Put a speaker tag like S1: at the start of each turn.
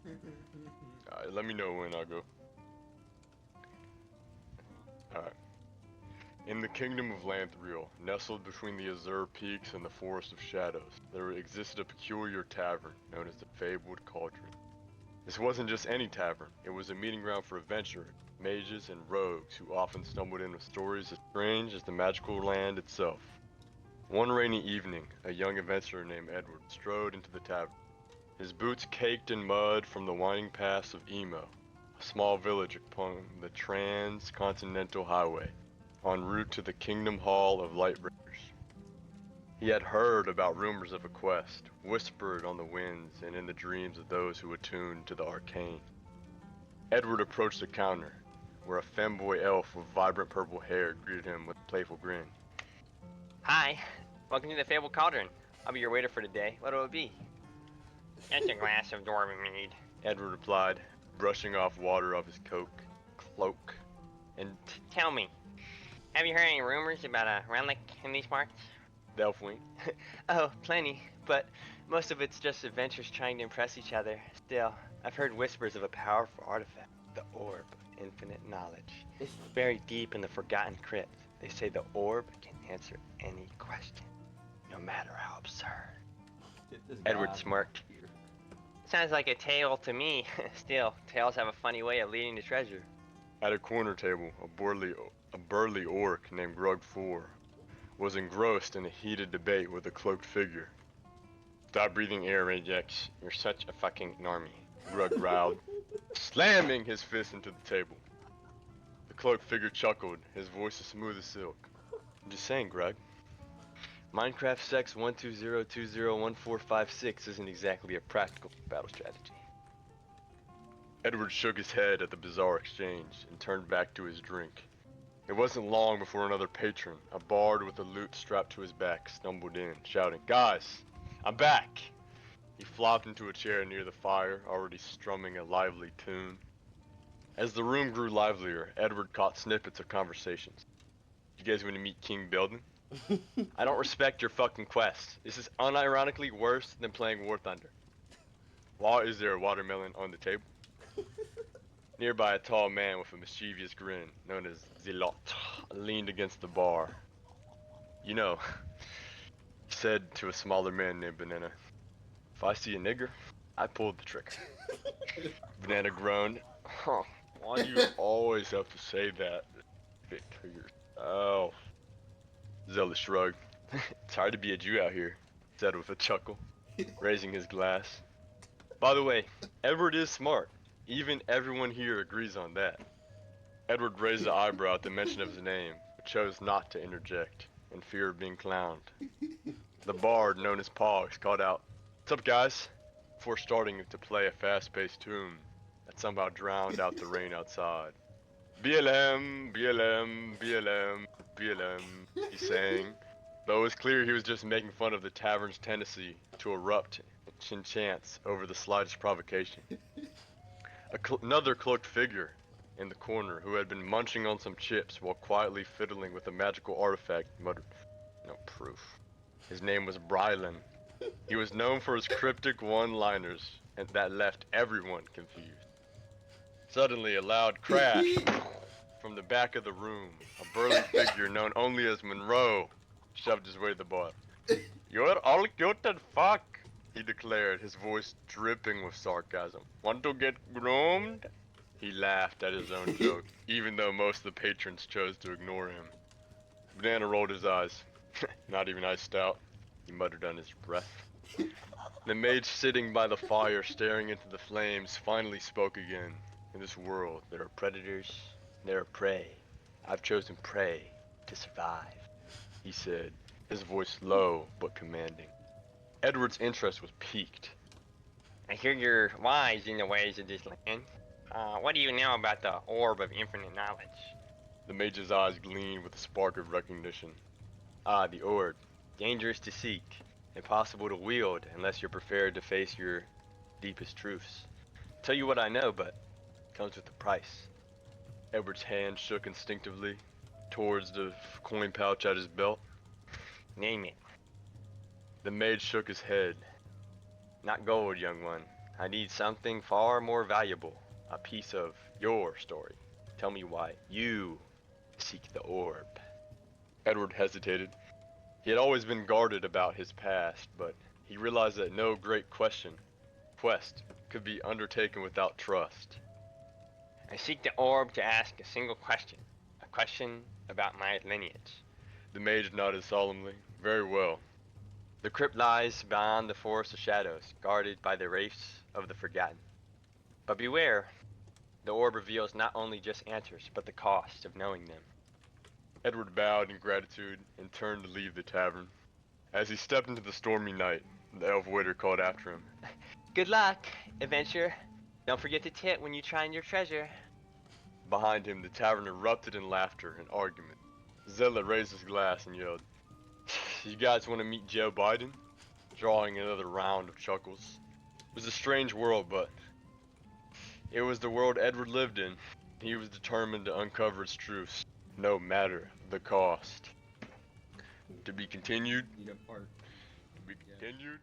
S1: Alright, let me know when I go. Alright. In the kingdom of Lanthriel, nestled between the Azure Peaks and the Forest of Shadows, there existed a peculiar tavern known as the Fabled Cauldron. This wasn't just any tavern, it was a meeting ground for adventurers, mages, and rogues who often stumbled in with stories as strange as the magical land itself. One rainy evening, a young adventurer named Edward strode into the tavern, his boots caked in mud from the winding paths of Emo, a small village upon the Transcontinental Highway, en route to the Kingdom Hall of Lightbreakers. He had heard about rumors of a quest, whispered on the winds and in the dreams of those who attuned to the arcane. Edward approached the counter, where a femboy elf with vibrant purple hair greeted him with a playful grin.
S2: Hi, welcome to the Fabled Cauldron. I'll be your waiter for today. What'll it be? Just a glass of dwarven mead.
S1: Edward replied, brushing off water off his cloak.
S2: And tell me, have you heard any rumors about a relic in these parts?
S1: The elf winked.
S2: Oh, plenty, but most of it's just adventurers trying to impress each other. Still, I've heard whispers of a powerful artifact, the Orb of Infinite Knowledge. Buried deep in the Forgotten Crypt, they say the orb can answer any question, no matter how absurd. Edward smirked. Sounds like a tale to me. Still, tales have a funny way of leading to treasure.
S1: At a corner table, a burly orc named Grug IV was engrossed in a heated debate with a cloaked figure. Stop breathing air, Ajax. You're such a fucking normie, Grug growled, slamming his fist into the table. The cloaked figure chuckled, his voice as smooth as silk. I'm just saying, Grug. Minecraft Sex 120201456 isn't exactly a practical battle strategy. Edward shook his head at the bizarre exchange and turned back to his drink. It wasn't long before another patron, a bard with a lute strapped to his back, stumbled in, shouting, "Guys, I'm back!" He flopped into a chair near the fire, already strumming a lively tune. As the room grew livelier, Edward caught snippets of conversations. You guys want to meet King Belden? I don't respect your fucking quest. This is unironically worse than playing War Thunder. Why is there a watermelon on the table? Nearby, a tall man with a mischievous grin, known as Zilot, leaned against the bar. You know, he said to a smaller man named Banana, if I see a nigger, I pulled the trigger. Banana groaned. Huh, why do you always have to say that? To yourself. Zealot shrugged. It's hard to be a Jew out here, he said with a chuckle, raising his glass. By the way, Edward is smart. Even everyone here agrees on that. Edward raised an eyebrow at the mention of his name, but chose not to interject, in fear of being clowned. The bard, known as Pogs, called out, "What's up, guys?" before starting to play a fast-paced tune that somehow drowned out the rain outside. BLM, BLM, BLM, BLM, he sang, though it was clear he was just making fun of the tavern's tendency to erupt in chants over the slightest provocation. Another cloaked figure in the corner, who had been munching on some chips while quietly fiddling with a magical artifact, muttered, "No proof." His name was Brylan. He was known for his cryptic one-liners, and that left everyone confused. Suddenly, a loud crash from the back of the room. A burly figure known only as Monroe shoved his way to the bar. "You're all cute as fuck," he declared, his voice dripping with sarcasm. "Want to get groomed?" He laughed at his own joke, even though most of the patrons chose to ignore him. Banana rolled his eyes. "Not even iced out," he muttered under his breath. The mage sitting by the fire, staring into the flames, finally spoke again. "In this world, there are predators, and there are prey. I've chosen prey to survive," he said, his voice low but commanding. Edward's interest was piqued. "I hear you're wise in the ways of this land. What do you know about the Orb of Infinite Knowledge?" The mage's eyes gleamed with a spark of recognition. "Ah, the Orb. Dangerous to seek. Impossible to wield unless you're prepared to face your deepest truths. Tell you what I know, but it comes with a price." Edward's hand shook instinctively towards the coin pouch at his belt. "Name it." The mage shook his head. "Not gold, young one. I need something far more valuable. A piece of your story. Tell me why you seek the orb. Edward hesitated. He had always been guarded about his past, but he realized that no great quest could be undertaken without trust.
S2: I seek the orb to ask a single question. A question about my lineage.
S1: The mage nodded solemnly. Very well.
S2: The crypt lies beyond the forest of shadows, guarded by the wraiths of the forgotten. But beware, the orb reveals not only just answers, but the cost of knowing them.
S1: Edward bowed in gratitude and turned to leave the tavern. As he stepped into the stormy night, the elf waiter called after him.
S2: Good luck, adventurer. Don't forget to tip when you find your treasure.
S1: Behind him, the tavern erupted in laughter and argument. Zella raised his glass and yelled, "You guys want to meet Joe Biden?" Drawing another round of chuckles. It was a strange world, but it was the world Edward lived in. He was determined to uncover its truths, no matter the cost. To be continued.
S3: Need a part.
S1: To be continued.